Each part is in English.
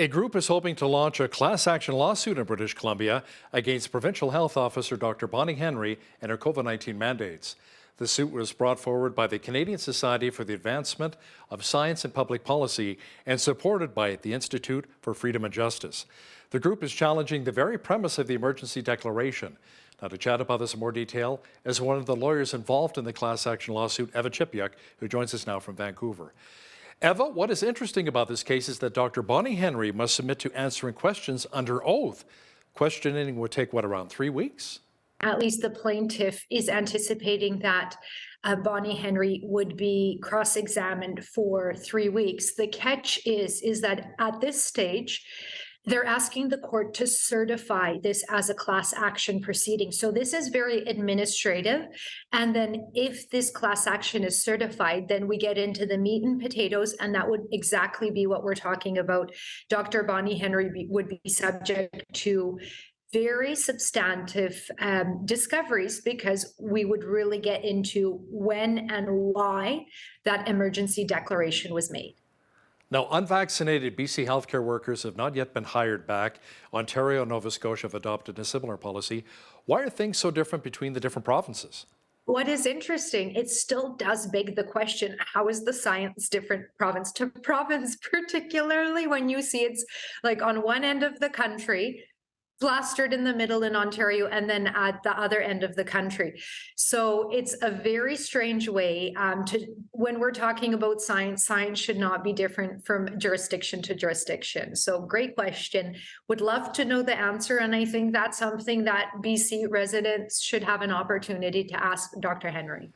A group is hoping to launch a class action lawsuit in British Columbia against Provincial Health Officer Dr. Bonnie Henry and her COVID-19 mandates. The suit was brought forward by the Canadian Society for the Advancement of Science and Public Policy and supported by the Institute for Freedom and Justice. The group is challenging the very premise of the emergency declaration. Now, to chat about this in more detail is one of the lawyers involved in the class action lawsuit, Eva Chipiuk, who joins us now from Vancouver. Eva, what is interesting about this case is that Dr. Bonnie Henry must submit to answering questions under oath. Questioning would take, around 3 weeks? At least the plaintiff is anticipating that Bonnie Henry would be cross-examined for 3 weeks. The catch is that at this stage, they're asking the court to certify this as a class action proceeding. So this is very administrative. And then if this class action is certified, then we get into the meat and potatoes, and that would exactly be what we're talking about. Dr. Bonnie Henry would be subject to very substantive discoveries, because we would really get into when and why that emergency declaration was made. Now, unvaccinated BC healthcare workers have not yet been hired back. Ontario and Nova Scotia have adopted a similar policy. Why are things so different between the different provinces? What is interesting, it still does beg the question, how is the science different province to province, particularly when you see it's like on one end of the country, plastered in the middle in Ontario, and then at the other end of the country. So it's a very strange way when we're talking about science should not be different from jurisdiction to jurisdiction. So great question. Would love to know the answer. And I think that's something that BC residents should have an opportunity to ask Dr. Henry.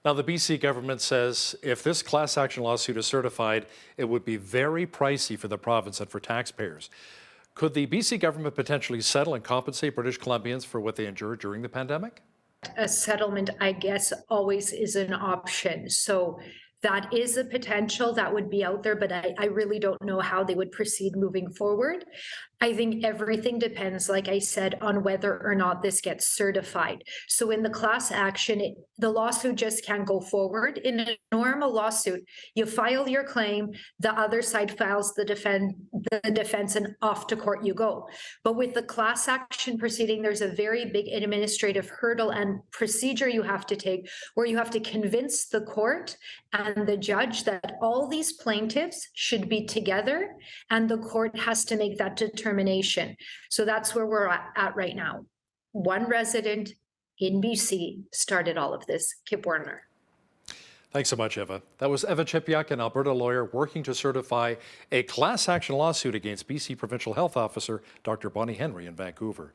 Now, the BC government says if this class action lawsuit is certified, it would be very pricey for the province and for taxpayers. Could the BC government potentially settle and compensate British Columbians for what they endured during the pandemic? A settlement, I guess, always is an option. So that is a potential that would be out there, but I really don't know how they would proceed moving forward. I think everything depends, like I said, on whether or not this gets certified. So in the class action, the lawsuit just can't go forward. In a normal lawsuit, you file your claim, the other side files the defense, and off to court you go. But with the class action proceeding, there's a very big administrative hurdle and procedure you have to take, where you have to convince the court and the judge that all these plaintiffs should be together, and the court has to make that determination. So that's where we're at right now. One resident in BC started all of this, Kip Warner. Thanks so much, Eva. That was Eva Chipiuk, an Alberta lawyer working to certify a class action lawsuit against BC Provincial Health Officer Dr. Bonnie Henry in Vancouver.